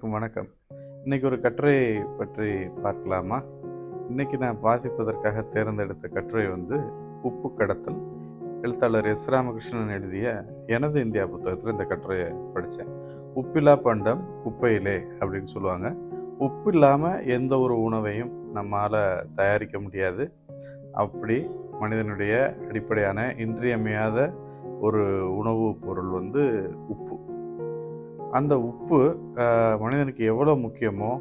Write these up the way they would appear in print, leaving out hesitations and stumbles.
அனைவருக்கும் வணக்கம். இன்னைக்கு ஒரு கட்டுரை பற்றி பார்க்கலாமா? இன்னைக்கு நான் வாசிப்பதற்காக தேர்ந்தெடுத்த கட்டுரை உப்பு கடத்தல். எழுத்தாளர் எஸ் ராமகிருஷ்ணன் எழுதிய எனது இந்தியா புத்தகத்தில் இந்த கட்டுரையை படித்தேன். உப்பில்லா பண்டம் குப்பையிலே அப்படின்னு சொல்லுவாங்க. உப்பு இல்லாமல் எந்த ஒரு உணவையும் நம்மால் தயாரிக்க முடியாது. அப்படி மனிதனுடைய அடிப்படையான இன்றியமையாத ஒரு உணவு பொருள் உப்பு. அந்த உப்பு மனிதனுக்கு எவ்வளோ முக்கியமோ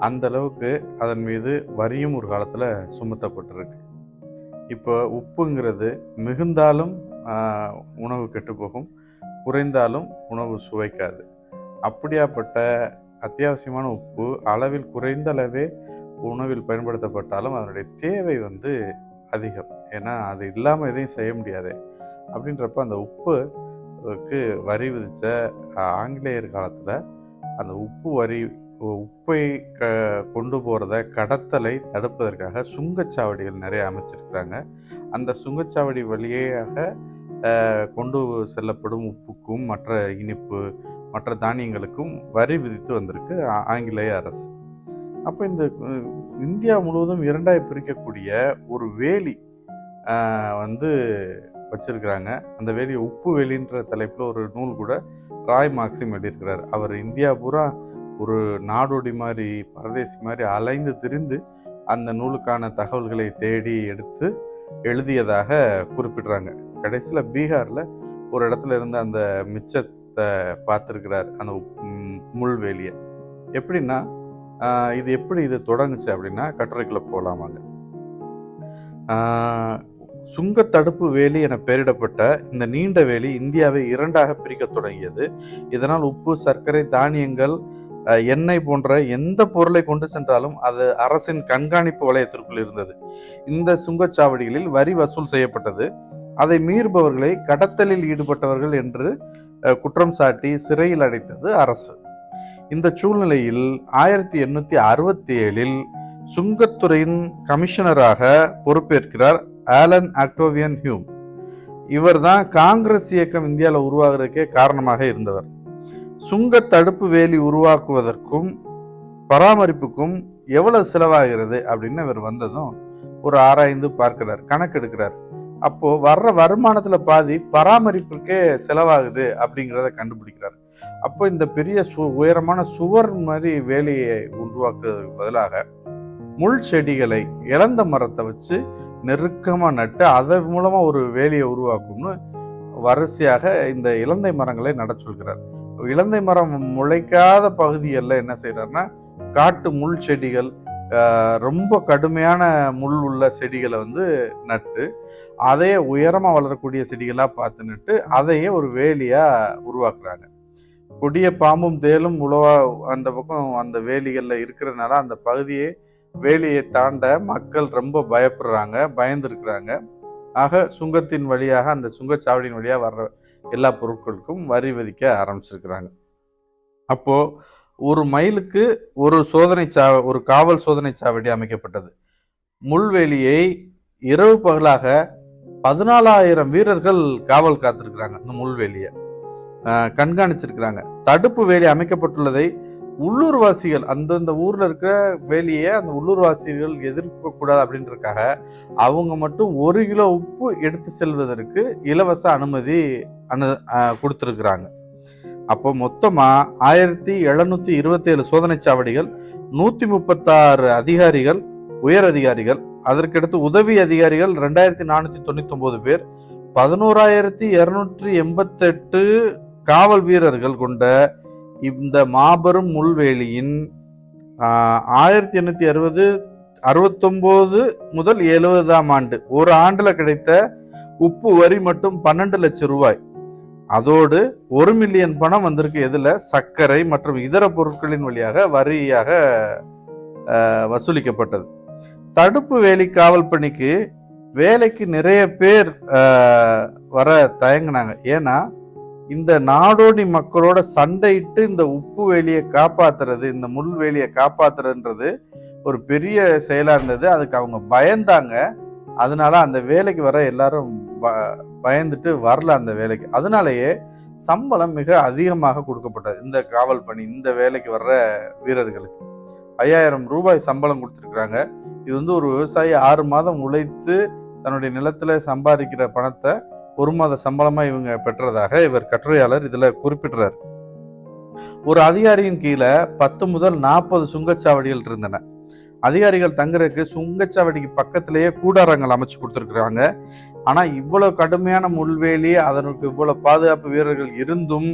அந்த அளவுக்கு அதன் மீது வரியும் ஒரு காலத்தில் சுமத்தப்பட்டிருக்கு. இப்போ உப்புங்கிறது மிகுந்தாலும் உணவு கெட்டுப்போகும், குறைந்தாலும் உணவு சுவைக்காது. அப்படியாப்பட்ட அத்தியாவசியமான உப்பு அளவில் குறைந்த அளவே உணவில் பயன்படுத்தப்பட்டாலும் அதனுடைய தேவை அதிகம். ஏன்னா அது இல்லாமல் எதையும் செய்ய முடியாது. அப்படின்றப்ப அந்த உப்புக்கு வரி விதித்த ஆங்கிலேயர் காலத்தில் அந்த உப்பை கொண்டு போகிறத கடத்தலை தடுப்பதற்காக சுங்கச்சாவடிகள் நிறைய அமைச்சிருக்கிறாங்க. அந்த சுங்கச்சாவடி வழியாக கொண்டு செல்லப்படும் உப்புக்கும் மற்ற இனிப்பு மற்ற தானியங்களுக்கும் வரி விதித்து வந்திருக்கு ஆங்கிலேய அரசு. அப்போ இந்த இந்தியா முழுவதும் இரண்டாய் பிரிக்கக்கூடிய ஒரு வேலி வச்சிருக்கிறாங்க. அந்த வேலி உப்பு வேலின்ற தலைப்பில் ஒரு நூல் கூட ராய் மார்க்சிம் எழுதியிருக்கிறார். அவர் இந்தியா பூரா ஒரு நாடோடி மாதிரி பரதேசி மாதிரி அலைந்து திரிந்து அந்த நூலுக்கான தகவல்களை தேடி எடுத்து எழுதியதாக குறிப்பிடுறாங்க. கடைசியில் பீகாரில் ஒரு இடத்துல இருந்து அந்த மிச்சத்தை பார்த்துருக்கிறார், அந்த முள்வேலியை. எப்படின்னா இது எப்படி தொடங்குச்சு அப்படின்னா, கட்டுரைக்குள்ள போகலாமாங்க. சுங்க தடுப்பு வேலி என பெயரிடப்பட்ட இந்த நீண்ட வேலி இந்தியாவை இரண்டாக பிரிக்க தொடங்கியது. இதனால் உப்பு, சர்க்கரை, தானியங்கள், எண்ணெய் போன்ற எந்த பொருளை கொண்டு சென்றாலும் அது அரசின் கண்காணிப்பு வளையத்திற்குள் இருந்தது. இந்த சுங்கச்சாவடிகளில் வரி வசூல் செய்யப்பட்டது. அதை மீறுபவர்களை கடத்தலில் ஈடுபட்டவர்கள் என்று குற்றம் சாட்டி சிறையில் அடைத்தது அரசு. இந்த சூழ்நிலையில் 1867 சுங்கத்துறையின் கமிஷனராக பொறுப்பேற்கிறார் ஆலன் ஆக்டோவியன் ஹியூம். இவர் தான் காங்கிரஸ் இயக்கம் இந்தியாவில் உருவாகிறதுக்கே காரணமாக இருந்தவர். சுங்க தடுப்பு வேலி உருவாக்குவதற்கும் பராமரிப்புக்கும் எவ்வளவு செலவாகிறது அப்படின்னு இவர் வந்ததும் ஒரு ஆராய்ந்து பார்க்கிறார், கணக்கெடுக்கிறார். அப்போ வர்ற வருமானத்துல பாதி பராமரிப்புக்கே செலவாகுது அப்படிங்கிறத கண்டுபிடிக்கிறார். அப்போ இந்த பெரிய உயரமான சுவர் மாதிரி வேலியை உருவாக்குவதற்கு பதிலாக முள் செடிகளை, இழந்த மரத்தை வச்சு நெருக்கமா நட்டு அதன் மூலமா ஒரு வேலியை உருவாக்கும்னு வரிசையாக இந்த இலந்தை மரங்களை நட சொல்கிறார். இலந்தை மரம் முளைக்காத பகுதிகளில் என்ன செய்யறாருன்னா, காட்டு முள் செடிகள், ரொம்ப கடுமையான முள் உள்ள செடிகளை நட்டு அதையே உயரமா வளரக்கூடிய செடிகளா பார்த்து நட்டு அதையே ஒரு வேலியா உருவாக்குறாங்க. கொடிய பாம்பும் தேலும் உழவா அந்த பக்கம் அந்த வேலிகள்ல இருக்கிறதுனால அந்த பகுதியை வேலியை தாண்ட மக்கள் ரொம்ப பயந்துருக்கிறாங்க. ஆக சுங்கத்தின் வழியாக, அந்த சுங்கச்சாவடியின் வழியாக வர்ற எல்லா பொருட்களுக்கும் வரி விதிக்க ஆரம்பிச்சிருக்கிறாங்க. அப்போ ஒரு மைலுக்கு ஒரு காவல் சோதனை சாவடி அமைக்கப்பட்டது. முள்வேலியை இரவு பகலாக 14,000 வீரர்கள் காவல் காத்திருக்கிறாங்க. இந்த முள்வேலியை கண்காணிச்சிருக்கிறாங்க. தடுப்பு வேலி அமைக்கப்பட்டுள்ளதை உள்ளூர்வாசிகள், அந்தந்த ஊர்ல இருக்கிற வேலியை அந்த உள்ளூர்வாசிகள் எதிர்க்க கூடாது அப்படின்றதுக்காக அவங்க மட்டும் 1 கிலோ உப்பு எடுத்து செல்வதற்கு இலவச அனுமதி கொடுத்திருக்கிறாங்க. அப்போ மொத்தமா 1727 சோதனை சாவடிகள், 136 அதிகாரிகள், உயர் அதிகாரிகள், அதற்கடுத்து உதவி அதிகாரிகள் 2499 பேர், 11,288 காவல் வீரர்கள் கொண்ட இந்த மாபெரும் முள்வேலியின் 1869 முதல் 70ஆம் ஆண்டு ஒரு ஆண்டுல கிடைத்த உப்பு வரி மட்டும் 12 லட்சம் ரூபாய். அதோடு 1 மில்லியன் பணம் வந்திருக்கு. எதுல? சர்க்கரை மற்றும் இதர பொருட்களின் வழியாக வரியாக வசூலிக்கப்பட்டது. தடுப்பு வேலி காவல் பணிக்கு வேலைக்கு நிறைய பேர் வர தயங்கினாங்க. ஏன்னா இந்த நாடோடி மக்களோட சண்டையிட்டு இந்த உப்பு வேலியை காப்பாத்துறது, இந்த முள் வேலியை காப்பாத்துறதுன்றது ஒரு பெரிய செயலா இருந்தது. அதுக்கு அவங்க பயந்தாங்க. அதனால அந்த வேலைக்கு வர எல்லாரும் பயந்துட்டு வரல அந்த வேலைக்கு. அதனாலேயே சம்பளம் மிக அதிகமாக கொடுக்கப்பட்டது. இந்த காவல் பணி, இந்த வேலைக்கு வர்ற வீரர்களுக்கு 5000 ரூபாய் சம்பளம் கொடுத்துருக்குறாங்க. இது வந்து ஒரு விவசாயி 6 மாதம் உழைத்து தன்னுடைய நிலத்துல சம்பாதிக்கிற பணத்தை 1 மாத சம்பளமா இவங்க பெற்றதாக இவர் கட்டுரையாளர் இதுல குறிப்பிடுறார். ஒரு அதிகாரியின் கீழே 10 முதல் 40 சுங்கச்சாவடிகள் இருந்தன. அதிகாரிகள் தங்குறதுக்கு சுங்கச்சாவடிக்கு பக்கத்திலேயே கூடாரங்கள் அமைச்சு கொடுத்துருக்குறாங்க. ஆனா இவ்வளவு கடுமையான முள்வேலி, அதற்கு இவ்வளவு பாதுகாப்பு வீரர்கள் இருந்தும்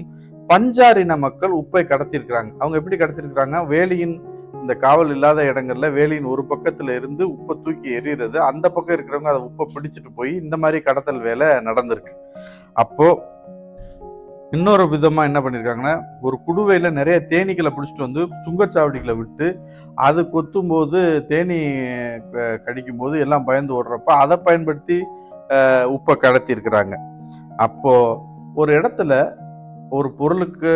பஞ்சாரின மக்கள் உப்பை கடத்திருக்கிறாங்க. அவங்க எப்படி கடத்திருக்கிறாங்க? வேலியின் இந்த காவல் இல்லாத இடங்கள்ல வேலியின் ஒரு பக்கத்துல இருந்து உப்பை தூக்கி எறிகிறது, அந்த பக்கம் இருக்கிறவங்க அதை உப்பை பிடிச்சிட்டு போய் இந்த மாதிரி கடத்தல் வேலை நடந்திருக்கு. அப்போ இன்னொரு விதமா என்ன பண்ணிருக்காங்கன்னா, ஒரு குடுவையில நிறைய தேனீக்களை பிடிச்சிட்டு வந்து சுங்கச்சாவடிகளை விட்டு அது கொத்தும் போது தேனி கடிக்கும் போது எல்லாம் பயந்து ஓடுறப்ப அதை பயன்படுத்தி உப்பை கடத்தி இருக்கிறாங்க. அப்போ ஒரு இடத்துல ஒரு பொருளுக்கு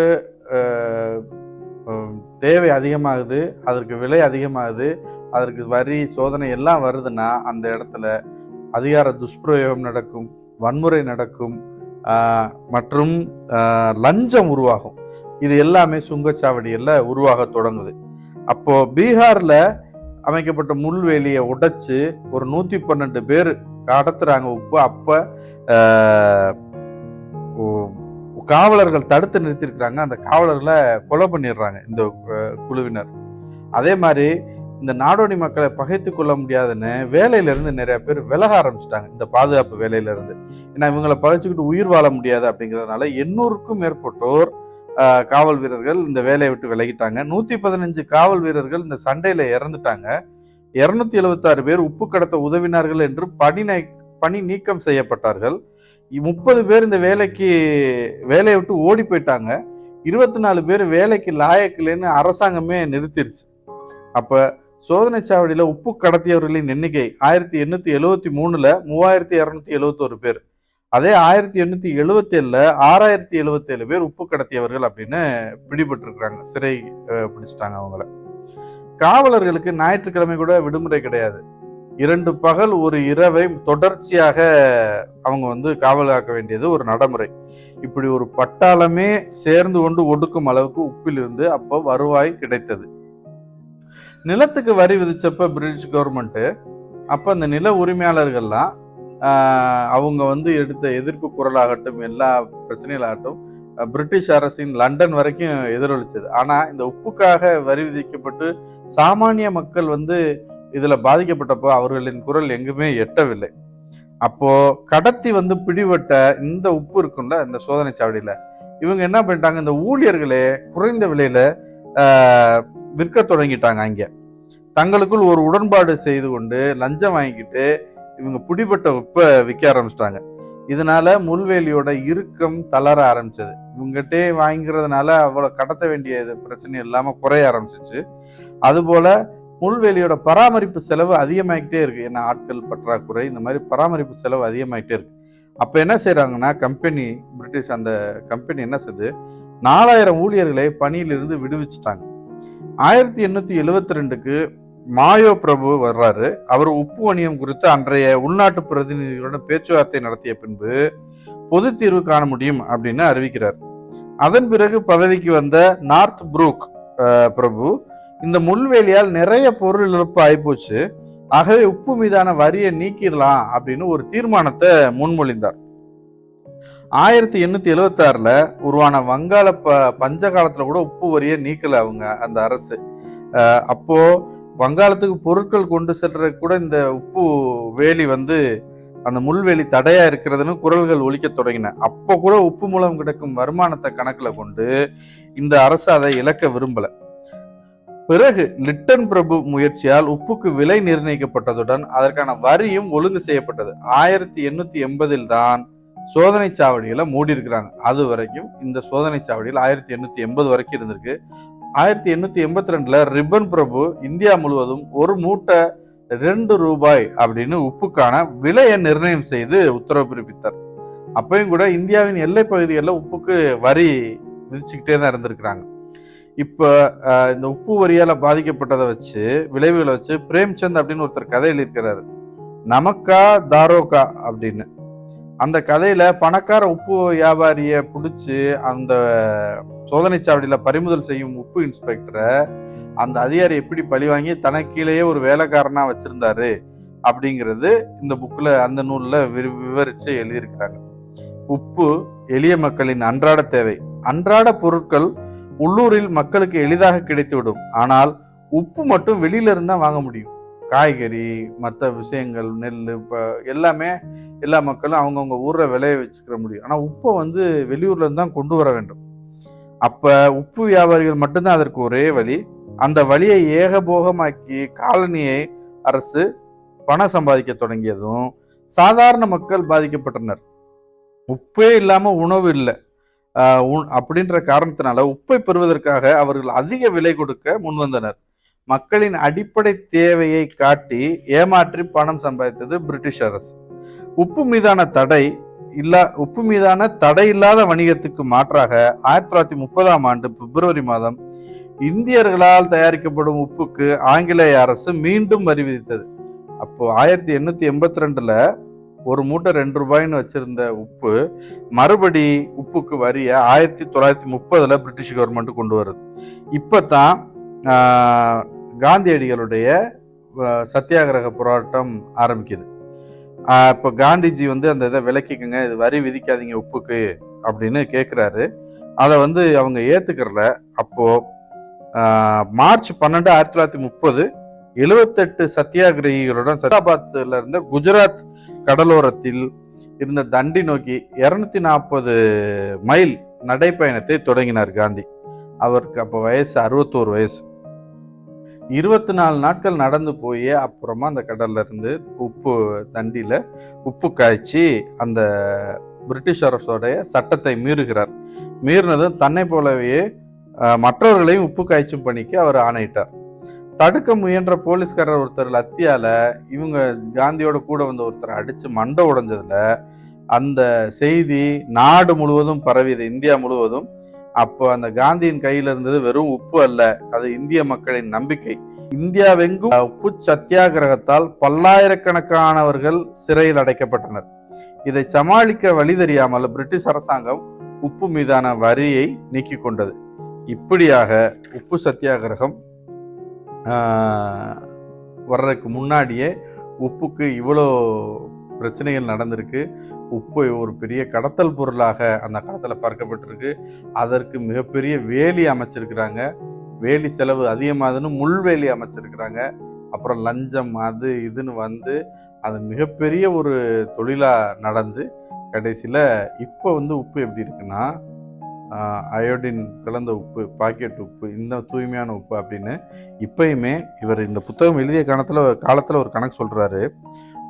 தேவை அதிகமாகுது, அதற்கு விலை அதிகமாகுது, அதற்கு வரி சோதனை எல்லாம் வருதுன்னா அந்த இடத்துல அதிகார துஷ்பிரயோகம் நடக்கும், வன்முறை நடக்கும், மற்றும் லஞ்சம் உருவாகும். இது எல்லாமே சுங்கச்சாவடியில் உருவாக தொடங்குது. அப்போ பீகார்ல அமைக்கப்பட்ட முள்வேலியை உடைச்சு ஒரு 112 பேர் கடத்துறாங்க உப்பு. அப்ப காவலர்கள் தடுத்து நிறுத்திருக்கிறாங்க. அந்த காவலர்களை கொலை பண்ணிடுறாங்க இந்த குழுவினர். அதே மாதிரி இந்த நாடோடி மக்களை பகைத்து கொள்ள முடியாதுன்னு வேலையில இருந்து நிறைய பேர் விலக ஆரம்பிச்சிட்டாங்க, இந்த பாதுகாப்பு வேலையில இருந்து. ஏன்னா இவங்களை பகைச்சுக்கிட்டு உயிர் வாழ முடியாது அப்படிங்கிறதுனால 800க்கும் மேற்பட்டோர் காவல் வீரர்கள் இந்த வேலையை விட்டு விலகிட்டாங்க. 115 காவல் வீரர்கள் இந்த சண்டையில இறந்துட்டாங்க. 276 பேர் உப்பு கடத்த உதவினார்கள் என்று பணி நீக்கம் செய்யப்பட்டார்கள். 30 பேர் இந்த வேலையை விட்டு ஓடி போயிட்டாங்க. 24 பேர் வேலைக்கு லாயக்கில்லைன்னு அரசாங்கமே நிறுத்திருச்சு. அப்ப சோதனை சாவடியில உப்பு கடத்தியவர்களின் எண்ணிக்கை 1873ல 3271 பேர். அதே 1877ல 6077 பேர் உப்பு கடத்தியவர்கள் அப்படின்னு பிடிபட்டு இருக்கிறாங்க, சிறை பிடிச்சிட்டாங்க அவங்கள. காவலர்களுக்கு ஞாயிற்றுக்கிழமை கூட விடுமுறை கிடையாது. 2 பகல் ஒரு இரவை தொடர்ச்சியாக அவங்க காவல் காக்க வேண்டியது ஒரு நடைமுறை. இப்படி ஒரு பட்டாளமே சேர்ந்து கொண்டு ஒடுக்கும் அளவுக்கு உப்பிலிருந்து அப்போ வருவாய் கிடைத்தது. நிலத்துக்கு வரி விதிச்சப்ப பிரிட்டிஷ் கவர்மெண்ட் அப்ப அந்த நில உரிமையாளர்கள்லாம் அவங்க எடுத்த எதிர்ப்பு குரலாகட்டும், எல்லா பிரச்சனைகளாகட்டும் பிரிட்டிஷ் அரசின் லண்டன் வரைக்கும் எதிரொலிச்சது. ஆனா இந்த உப்புக்காக வரி விதிக்கப்பட்டு சாமானிய மக்கள் இதுல பாதிக்கப்பட்டப்போ அவர்களின் குரல் எங்குமே எட்டவில்லை. அப்போ கடத்தி பிடிபட்ட இந்த உப்பு இருக்கும்ல இந்த சோதனை சாவடியில, இவங்க என்ன பண்ணிட்டாங்க, இந்த ஊழியர்களே குறைந்த விலையில விற்க தொடங்கிட்டாங்க. அங்க தங்களுக்குள் ஒரு உடன்பாடு செய்து கொண்டு லஞ்சம் வாங்கிக்கிட்டு இவங்க பிடிபட்ட உப்பை விற்க ஆரம்பிச்சிட்டாங்க. இதனால முள்வேலியோட இறுக்கம் தளர ஆரம்பிச்சது. இவங்ககிட்டே வாங்கிறதுனால அவ்வளவு கடத்த வேண்டிய பிரச்சனை இல்லாம குறைய ஆரம்பிச்சிச்சு. அதுபோல முள்வேலியோட பராமரிப்பு செலவு அதிகமாகிட்டே இருக்கு. ஏன்னா ஆட்கள் பற்றாக்குறை, இந்த மாதிரி பராமரிப்பு செலவு அதிகமாகிட்டே இருக்கு. அப்ப என்ன செய்யறாங்கன்னா பிரிட்டிஷ் அந்த கம்பெனி என்ன செய்யுது, 4000 ஊழியர்களை பணியிலிருந்து விடுவிச்சுட்டாங்க. 1872க்கு மாயோ பிரபு வர்றாரு. அவர் உப்பு வணிகம் குறித்து அன்றைய உள்நாட்டு பிரதிநிதிகளுடன் பேச்சுவார்த்தை நடத்திய பின்பு பொது தீர்வு காண முடியும் அப்படின்னு அறிவிக்கிறார். அதன் பிறகு பதவிக்கு வந்த நார்த் புரூக் பிரபு இந்த முள்வேலியால் நிறைய பொருள் இழப்பு ஆயிப்போச்சு, ஆகவே உப்பு மீதான வரியை நீக்கிடலாம் அப்படின்னு ஒரு தீர்மானத்தை முன்மொழிந்தார். 1876ல உருவான வங்காள பஞ்ச காலத்துல கூட உப்பு வரியை நீக்கல அவங்க அந்த அரசு. அப்போ வங்காளத்துக்கு பொருட்கள் கொண்டு செல்ற கூட இந்த உப்பு வேலி அந்த முள்வேலி தடையா இருக்கிறதுன்னு குரல்கள் ஒலிக்க தொடங்கின. அப்போ கூட உப்பு மூலம் கிடைக்கும் வருமானத்தை கணக்குல கொண்டு இந்த அரசு அதை இழக்க விரும்பல. பிறகு லிட்டன் பிரபு முயற்சியால் உப்புக்கு விலை நிர்ணயிக்கப்பட்டதுடன் அதற்கான வரியும் ஒழுங்கு செய்யப்பட்டது. 1880 தான் சோதனை சாவடிகளை மூடி இருக்கிறாங்க. அது வரைக்கும் இந்த சோதனை சாவடியில் 1880 வரைக்கும் இருந்திருக்கு. 1882ல ரிப்பன் பிரபு இந்தியா முழுவதும் ஒரு மூட்டை 2 ரூபாய் அப்படின்னு உப்புக்கான விலையை நிர்ணயம் செய்து உத்தரவு பிறப்பித்தார். அப்பயும் கூட இந்தியாவின் எல்லை பகுதிகளில் உப்புக்கு வரி விதிச்சுக்கிட்டே தான் இருந்திருக்கிறாங்க. இப்ப இந்த உப்பு வரியால பாதிக்கப்பட்டதை வச்சு விளைவுகளை வச்சு பிரேம்சந்த் அப்படின்னு ஒருத்தர் கதை எழுதியிருக்கிறாரு, நமக்கா தாரோகா அப்படின்னு. அந்த கதையில பணக்கார உப்பு வியாபாரியை பிடிச்சி அந்த சோதனை சாவடியில் பறிமுதல் செய்யும் உப்பு இன்ஸ்பெக்டரை அந்த அதிகாரி எப்படி பழி வாங்கி தனக்கு கீழேயே ஒரு வேலைக்காரனா வச்சிருந்தாரு அப்படிங்கிறது இந்த புக்கில் அந்த நூலில் விவரித்து எழுதியிருக்கிறாங்க. உப்பு எளிய மக்களின் அன்றாட தேவை. அன்றாட பொருட்கள் உள்ளூரில் மக்களுக்கு எளிதாக கிடைத்துவிடும். ஆனால் உப்பு மட்டும் வெளியில இருந்தா வாங்க முடியும். காய்கறி, மற்ற விஷயங்கள், நெல், இப்போ எல்லாமே எல்லா மக்களும் அவங்கவுங்க ஊரில் விளைய வச்சுக்கிற முடியும். ஆனால் உப்பை வெளியூர்ல இருந்து தான் கொண்டு வர வேண்டும். அப்ப உப்பு வியாபாரிகள் மட்டும்தான் அதற்கு ஒரே வழி. அந்த வழியை ஏகபோகமாக்கி காலனியை அரசு பணம் சம்பாதிக்க தொடங்கியதும் சாதாரண மக்கள் பாதிக்கப்பட்டனர். உப்பே இல்லாம உணவு இல்லை அப்படின்ற காரணத்தினால உப்பை பெறுவதற்காக அவர்கள் அதிக விலை கொடுக்க முன்வந்தனர். மக்களின் அடிப்படை தேவையை காட்டி ஏமாற்றி பணம் சம்பாதித்தது பிரிட்டிஷ் அரசு. உப்பு மீதான தடை இல்லாத வணிகத்துக்கு மாற்றாக 1930ஆம் ஆண்டு பிப்ரவரி மாதம் இந்தியர்களால் தயாரிக்கப்படும் உப்புக்கு ஆங்கிலேய அரசு மீண்டும் வரி விதித்தது. அப்போ 1882ல ஒரு மூட்டை 2 ரூபாய்ன்னு வச்சிருந்த உப்பு மறுபடி உப்புக்கு வரிய 1930ல பிரிட்டிஷ் கவர்மெண்ட் கொண்டு வருது. இப்பதான் காந்தியடிகளுடைய சத்தியாகிரக போராட்டம் ஆரம்பிக்குது. இப்போ காந்திஜி அந்த இதை விலக்கிக்கங்க, இது வரி விதிக்காதீங்க உப்புக்கு அப்படின்னு கேட்குறாரு. அதை அவங்க ஏத்துக்கிறல. அப்போ மார்ச் 12, 1930 78 சத்தியாகிரகிகளுடன் சத்தாபாத்ல இருந்த குஜராத் கடலோரத்தில் இருந்த தண்டி நோக்கி 240 மைல் நடைப்பயணத்தை தொடங்கினார் காந்தி. அவருக்கு அப்போ வயசு 61 வயசு. 24 நாட்கள் நடந்து போய் அப்புறமா அந்த கடல்ல இருந்து தண்டியில உப்பு காய்ச்சி அந்த பிரிட்டிஷ் அரசோடைய சட்டத்தை மீறினதும் தன்னை போலவே மற்றவர்களையும் உப்பு காய்ச்சும் பணிக்கு அவர் ஆணையிட்டார். தடுக்க முயன்ற போலீஸ்காரர் ஒருத்தர் லத்தியால இவங்க காந்தியோட கூட ஒருத்தர் அடிச்சு மண்டை உடைஞ்சதுல அந்த செய்தி நாடு முழுவதும் பரவியது, இந்தியா முழுவதும். அப்போ அந்த காந்தியின் கையில இருந்தது வெறும் உப்பு அல்ல, அது இந்திய மக்களின் நம்பிக்கை. இந்தியாவெங்கும் உப்பு சத்தியாகிரகத்தால் பல்லாயிரக்கணக்கானவர்கள் சிறையில் அடைக்கப்பட்டனர். இதை சமாளிக்க வழி தெரியாமல் பிரிட்டிஷ் அரசாங்கம் உப்பு மீதான வரியை நீக்கி கொண்டது. இப்படியாக உப்பு சத்தியாகிரகம் வர்றதுக்கு முன்னாடியே உப்புக்கு இவ்வளோ பிரச்சனைகள் நடந்திருக்கு. உப்பு ஒரு பெரிய கடத்தல் பொருளாக அந்த காலத்தில் பார்க்கப்பட்டிருக்கு. அதற்கு மிகப்பெரிய வேலி அமைச்சிருக்கிறாங்க. வேலி செலவு அதிகமாகுதுன்னு முள்வேலி அமைச்சிருக்கிறாங்க. அப்புறம் லஞ்சம் அது இதுன்னு அது மிகப்பெரிய ஒரு தொழிலாக நடந்து கடைசியில் இப்போ உப்பு எப்படி இருக்குன்னா அயோடின் கலந்த உப்பு, பாக்கெட் உப்பு, இந்த தூய்மையான உப்பு அப்படின்னு இப்பயுமே இவர் இந்த புத்தகம் எழுதிய காலத்தில் ஒரு கணக்கு சொல்கிறாரு.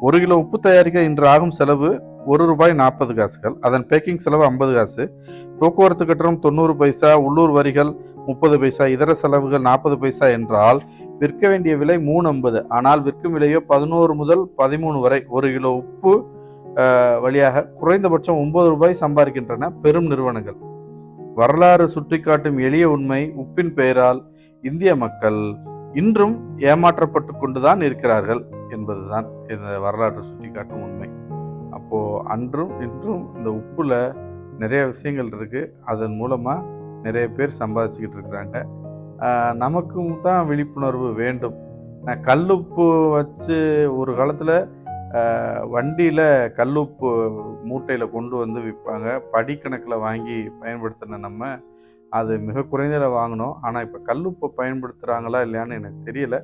1 கிலோ உப்பு தயாரிக்க இன்று ஆகும் செலவு ₹1.40. அதன் பேக்கிங் செலவு 50 காசு, போக்குவரத்து கட்டணம் 90 பைசா, உள்ளூர் வரிகள் 30 பைசா, இதர செலவுகள் 40 பைசா என்றால் விற்க வேண்டிய விலை 3.50. ஆனால் விற்கும் விலையோ 11 முதல் 13 வரை. 1 கிலோ உப்பு வழியாக குறைந்தபட்சம் 9 ரூபாய் சம்பாதிக்கின்றன பெரும் நிறுவனங்கள். வரலாறு சுட்டிக்காட்டும் எளிய உண்மை, உப்பின் பெயரால் இந்திய மக்கள் இன்றும் ஏமாற்றப்பட்டு கொண்டுதான் இருக்கிறார்கள் என்பதுதான் இந்த வரலாற்று சுட்டிக்காட்டும் உண்மை. அப்போ அன்றும் இன்றும் இந்த உப்புல நிறைய விஷயங்கள் இருக்கு. அதன் மூலமா நிறைய பேர் சம்பாதிச்சுக்கிட்டு இருக்கிறாங்க. நமக்கும் தான் விழிப்புணர்வு வேண்டும். கல்லுப்பு வச்சு ஒரு காலத்துல வண்டியில கல்லுப்பு மூட்டையில கொண்டு விற்பாங்க. படிக்கணக்கில் வாங்கி பயன்படுத்தின நம்ம அது மிக குறைந்த வாங்கினோம். ஆனால் இப்போ கல்லுப்பை பயன்படுத்துகிறாங்களா இல்லையான்னு எனக்கு தெரியல.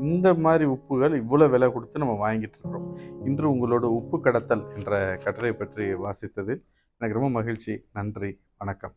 இந்த மாதிரி உப்புகள் இவ்வளோ விலை கொடுத்து நம்ம வாங்கிட்டு இருக்கிறோம். இன்று உங்களோட உப்பு கடத்தல் என்ற கட்டுரை பற்றி வாசித்ததில் எனக்கு ரொம்ப மகிழ்ச்சி. நன்றி, வணக்கம்.